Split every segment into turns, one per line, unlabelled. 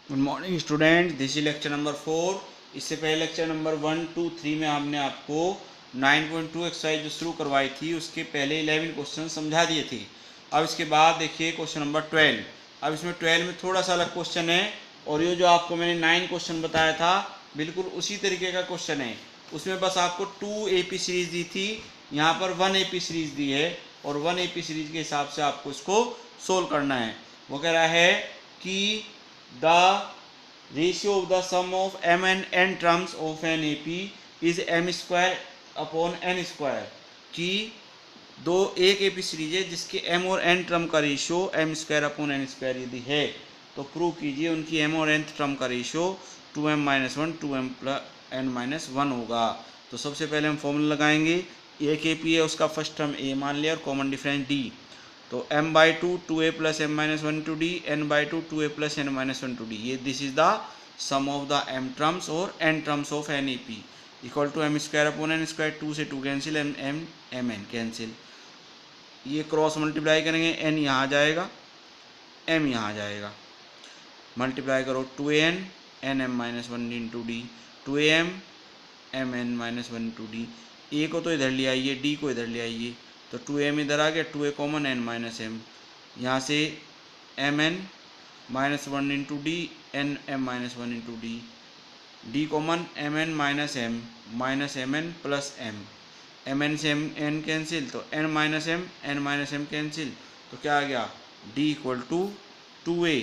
Good morning student, this is lecture number 4। इससे पहले lecture number 1, 2, 3 में हमने आपको 9.2 एक्सरसाइज जो शुरू करवाई थी उसके पहले 11 क्वेश्चन समझा दिए थे। अब इसके बाद देखिए क्वेश्चन नंबर 12। अब इसमें 12 में थोड़ा सा अलग क्वेश्चन है, और ये जो आपको मैंने 9 क्वेश्चन बताया था बिल्कुल उसी तरीके का क्वेश्चन है। उसमें बस आपको 2 AP सीरीज दी थी, यहाँ पर 1 AP सीरीज दी है, और 1 AP सीरीज के हिसाब से आपको इसको सोल्व करना है। वो कह रहा है कि the ratio of the sum of m and n terms of an AP is m square upon n square। कि एक AP सीरीज है जिसके m और n टर्म का ratio m square upon n square यदि है तो प्रूव कीजिए उनकी m और nth टर्म का रेशियो 2m-1 2m + n-1 होगा। तो सबसे पहले हम फॉर्मूला लगाएंगे। एक AP है, उसका फर्स्ट टर्म a मान लिया और कॉमन डिफरेंस d। तो m/2 2a + m-1 * d, n/2 2a + n-1 * d। ये this is the sum of the m terms और n terms of an AP equal to m square upon n square. 2 से 2 cancel, m cancel. ये cross multiply करेंगे, n यहाँ आ जाएगा, m यहाँ आ जाएगा। Multiply करो 2an nm-1 * d, 2am mn-1 * d। a को तो इधर ले आइए, d को इधर ले आइए, तो 2m इधर आ गया, 2a कॉमन n-m, यहाँ से mn-1 * d nm-1 * d, d common mn-m mn + m, mn से n कैंसिल, तो n-m कैंसिल, तो क्या आ गया d equal to 2a,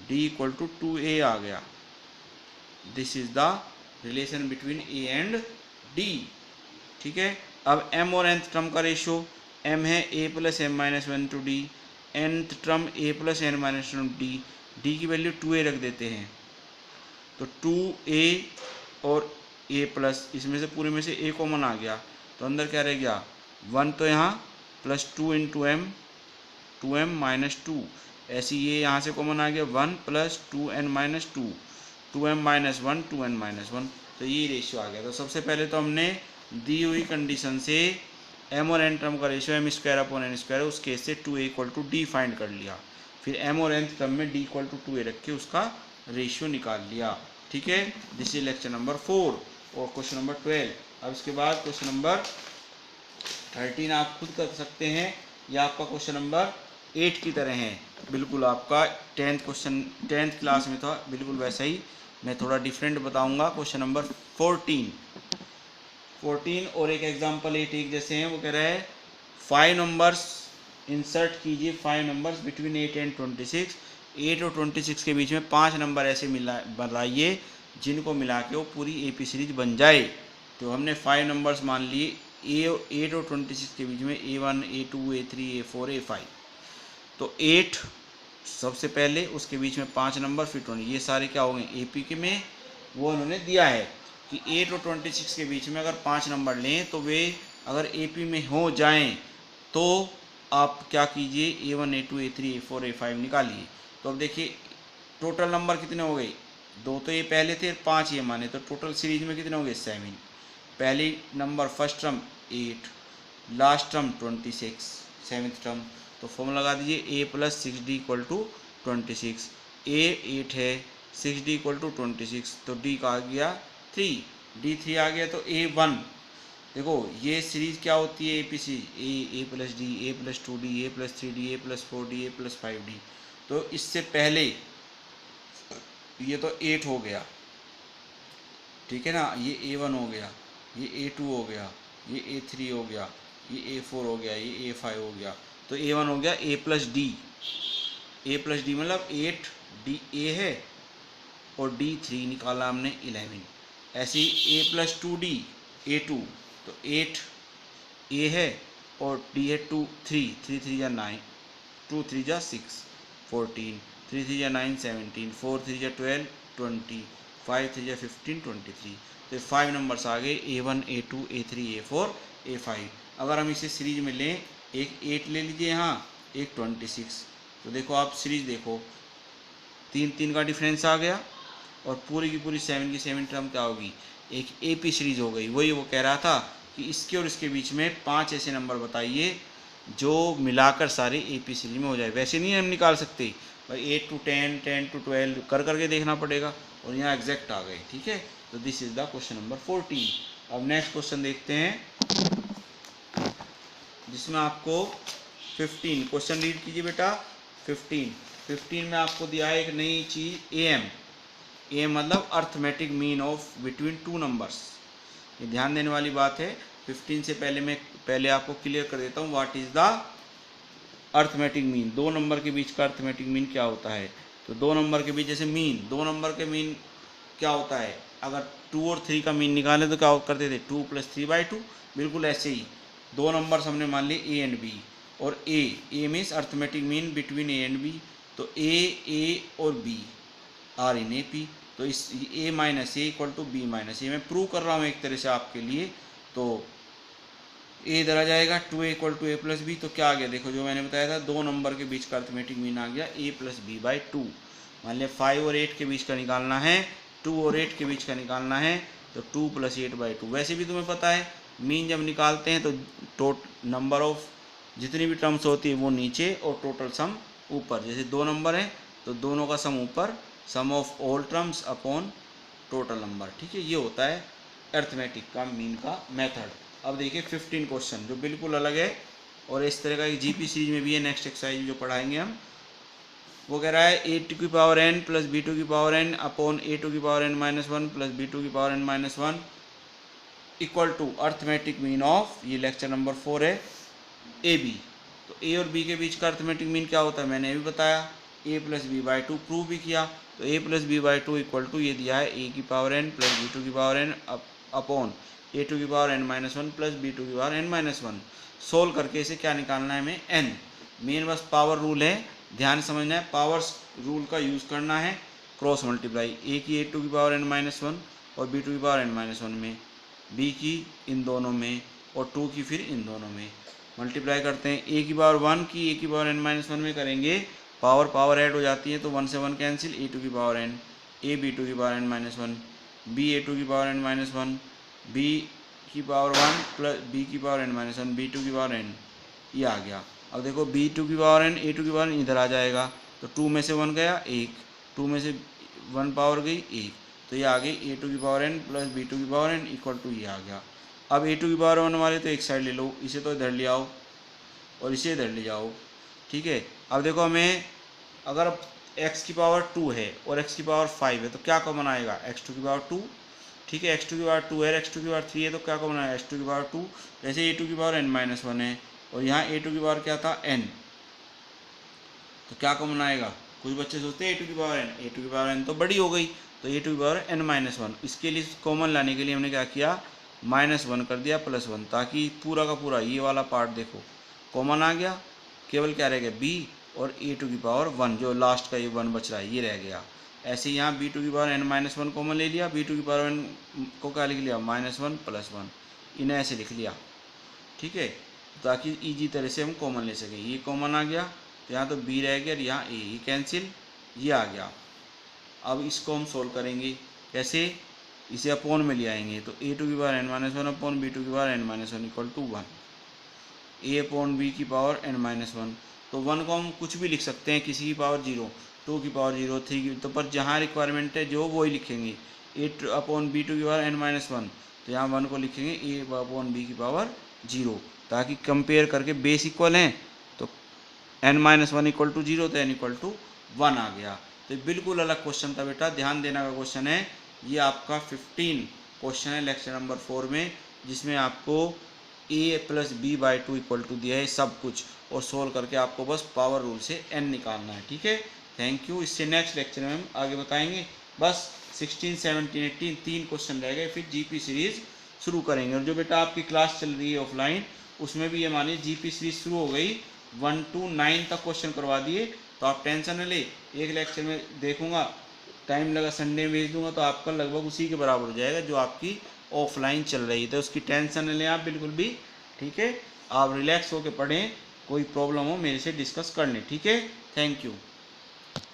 d equal to 2a आ गया। This is the relation between a and d। ठीक है। अब m और nth टर्म का रेशियो, m है a + m-1 * d, nth term a + n-1 * d, d की वैल्यू 2a रख देते हैं, तो 2a और a प्लस, इसमें से पूरे में से a कॉमन आ गया, तो अंदर क्या रह गया 1, तो यहाँ प्लस 2 × m 2m - 2, ऐसे ये यहाँ से कॉमन आ गया 1 + 2n - 2 2m - 1 2n - 1, तो ये रेशियो आ गया। तो सबसे पहले तो हमने दी हुई कंडीशन से m और n टर्म का ratio m square upon n square, उस केस से 2a = d फाइंड कर लिया। फिर m और n टर्म में d = 2a रख के उसका रेशियो निकाल लिया। ठीक है। दिस इज लेक्चर नंबर 4 और क्वेश्चन नंबर 12। अब इसके बाद क्वेश्चन नंबर 13 आप खुद कर सकते हैं, या आपका क्वेश्चन नंबर 8 की तरह है, बिल्कुल आपका 10th क्लास में था बिल्कुल वैसा ही, मैं थोड़ा डिफरेंट बताऊंगा। क्वेश्चन नंबर 14 और एक एग्जाम्पल 8 एक जैसे हैं। वो कह रहा है 5 नंबर्स इंसर्ट कीजिए, 5 नंबर्स बिटवीन 8 एंड 26। 8 और 26 के बीच में 5 नंबर ऐसे बनाइए जिनको मिला के वो पूरी AP सीरीज बन जाए। तो हमने 5 नंबर्स मान लिए, 8 और 26 के बीच में A1 A2 A3 A4 A5। तो 8 सबसे पहले, उसके बीच में 5 नंबर, फिर 20, ये सारे क्या हो गए AP के में। वो उन्होंने दिया है कि 8 और 26 के बीच में अगर 5 नंबर लें तो वे अगर AP में हो जाएं तो आप क्या कीजिए A1 A2 A3 A4 A5 निकालिए। तो अब देखिए टोटल नंबर कितने हो गए, 2 तो ये पहले थे, 5 ये माने, तो टोटल सीरीज में कितने हो गए 7। पहली number first term 8, last term 26, 7th term. तो फॉर्मूला लगा दीजिए a + 6d = 26। a 8 है, 6d = 26, तो d का आ गया 3, d 3 आ गया, तो a1। देखो ये सीरीज क्या होती है AP series, a + d a + 2d a + 3d a + 4d a + 5d। तो इससे पहले ये तो 8 हो गया, ठीक है ना, ये A1 हो गया, ये A2 हो गया, ये A3 हो गया, ये A4 हो गया, ये A5 हो गया। तो A1 हो गया a + d, a + d मतलब 8 d a है और d 3 निकाला हमने 11। ऐसे ही a + 2d A2, तो 8 a है और d है 2 3 3 3 या 9, 2 3 जा 6 14, 3 3 जा 9 17, 4 3 जा 12 20, 5 3 जा 15 23। तो 5 नंबर्स आ गए A1 A2 A3 A4 A5। अगर हम इसे सीरीज में लें, एक 8 ले लीजिए यहाँ, एक 26, तो देखो आप सीरीज देखो 3 का डिफरेंस आ गया, और पूरी की पूरी 7 की 7 टर्म क्या होगी, एक AP सीरीज हो गई। वही वो कह रहा था कि इसके और इसके बीच में 5 ऐसे नंबर बताइए जो मिलाकर सारे AP सीरीज में हो जाए। वैसे नहीं हम निकाल सकते, भाई 8 to 10, 10 to 12 कर करके देखना पड़ेगा, और यहाँ एग्जैक्ट आ गए। ठीक है, तो this is the question number 14। अब नेक्स्ट क्वेश्चन देखते हैं, जिसमें आपको 15 क्वेश्चन रीड कीजिए बेटा। 15 में आपको दिया है एक नई चीज AM मतलब arithmetic mean of between two numbers. ये ध्यान देने वाली बात है। 15 से पहले आपको क्लियर कर देता हूँ what is the arithmetic mean. दो नंबर के बीच का अर्थमेटिक मीन क्या होता है। तो दो नंबर के बीच जैसे मीन, दो नंबर के मीन क्या होता है, अगर 2 और 3 का मीन निकालें तो क्या करते थे, 2 + 3/2। बिल्कुल ऐसे ही दो नंबर्स हमने मान लिए A एंड B, और A means arithmetic mean between A and B। तो A और B आर इन AP। तो इस A - A = B - A मैं प्रूव कर रहा हूँ एक तरह से आपके लिए। तो A इधर आ जाएगा, 2A = A + B। तो क्या आ गया, देखो जो मैंने बताया था, दो नंबर के बीच का अर्थमेटिक मीन आ गया A + B/2। मान लिया 5 और 8 के बीच का निकालना है, 2 और 8 के बीच का निकालना है, तो 2 + 8/2। वैसे भी तुम्हें पता है मीन जब निकालते हैं तो नंबर ऑफ जितनी भी टर्म्स होती है वो नीचे और टोटल सम ऊपर। जैसे दो नंबर हैं तो दोनों का सम ऊपर, sum of all terms upon total number. ठीक है, ये होता है अर्थमेटिक का मीन का मेथड। अब देखिए 15 क्वेश्चन जो बिल्कुल अलग है, और इस तरह का एक GP सीरीज में भी है। नेक्स्ट एक्सरसाइज जो पढ़ाएंगे हम, वो कह रहा है A⁴n + B⁴n upon A⁴n - 1 + B⁴n - 1 equal to arithmetic mean of, ये लेक्चर नंबर 4 है, AB। तो A और B के बीच का अर्थमेटिक मीन क्या होता है, मैंने अभी बताया, A + B/2 प्रूव भी किया। तो A + B/2 इक्वल टू ये दिया है A⁴n + B⁴n upon A⁴n - 1 + B⁴n - 1। Solve करके इसे क्या निकालना है हमें, n। Main bus power rule है, ध्यान समझना है, पावर्स रूल का यूज़ करना है। क्रॉस मल्टीप्लाई, A की A⁴n - 1 और B⁴n - 1 में, B की इन दोनों में, और 2 की फिर इन दोनों में मल्टीप्लाई करते हैं। A⁴1 की A⁴n - 1 में करेंगे, पावर ऐड हो जाती है तो 1 से 1 cancel, A⁴n A B⁴n - 1 B A⁴n - 1 B⁴1 plus B⁴n - 1 B⁴n, ये आ गया। अब देखो B⁴n A⁴n इधर आ जाएगा, तो 2 में से 1 गया 1, 2 में से 1 पावर गई 1, तो ये आ गई A⁴n + B⁴n इक्वल टू ये आ गया। अब A⁴n वाले तो एक साइड ले लो, इसे तो इधर ले आओ और इसे इधर ले जाओ। ठीक है, अब देखो हमें अगर x की पावर 2 है और x की पावर 5 है तो क्या कॉमन आएगा, x2 की पावर 2। ठीक है, x2 की पावर 2 है, x2 की पावर 3 है, तो क्या कॉमन आएगा, x2 की पावर 2। जैसे A⁴n - 1 है और यहाँ A2 की पावर क्या था, n, तो क्या कॉमन आएगा। कुछ बच्चे सोचते हैं A2 तो बड़ी हो गई, तो A2n - 1। इसके लिए कॉमन लाने के लिए हमने क्या किया, -1 कर दिया +1, ताकि पूरा का पूरा ये वाला पार्ट देखो कॉमन आ गया, केवल क्या रह गया B और A⁴1 जो लास्ट का ये 1 बच रहा है ये रह गया। ऐसे यहाँ B⁴n - 1 कॉमन ले लिया, B⁴n को क्या लिख लिया, -1 +1, इन्हें ऐसे लिख लिया। ठीक है, ताकि ईजी तरह से हम कॉमन ले सकें। ये कॉमन आ गया तो यहाँ तो B रह गया और यहाँ A, ये कैंसिल, ये आ गया। अब इसको हम सोल्व करेंगे कैसे, इसे अपॉन में ले आएंगे, तो A⁴n - 1 upon B⁴n - 1 equal to 1, A/B⁴n - 1। तो 1 को हम कुछ भी लिख सकते हैं, किसी की पावर 0, 2 की पावर 0, 3 की, तो पर जहाँ रिक्वायरमेंट है जो वही लिखेंगे। A/B⁴n - 1, तो यहाँ 1 को लिखेंगे A/B⁴ ताकि कंपेयर करके बेस इक्वल हैं, तो n - 1 इक्वल टू 0, तो n इक्वल टू 1 आ गया। तो बिल्कुल अलग क्वेश्चन था बेटा, ध्यान देना का क्वेश्चन है। ये आपका 15 क्वेश्चन है लेक्चर नंबर 4 में, जिसमें आपको A + B/2 इक्वल टू दिया है सब कुछ, और सोल्व करके आपको बस पावर रूल से n निकालना है। ठीक है, थैंक यू। इससे नेक्स्ट लेक्चर में हम आगे बताएंगे। बस 16, 17, 18 3 क्वेश्चन रह गए, फिर GP सीरीज शुरू करेंगे। और जो बेटा आपकी क्लास चल रही है ऑफलाइन, उसमें भी ये मानिए GP सीरीज शुरू हो गई, 1 to 9 तक क्वेश्चन करवा दिए, तो आप टेंशन न ले। एक लेक्चर में देखूंगा, टाइम लगा संडे में भेज दूंगा, तो आपका लगभग उसी के बराबर हो जाएगा जो आपकी ऑफलाइन चल रही है। तो उसकी टेंशन न लें आप बिल्कुल भी। ठीक है, आप रिलैक्स होकर पढ़ें, कोई प्रॉब्लम हो मेरे से डिस्कस कर लें। ठीक है, थैंक यू।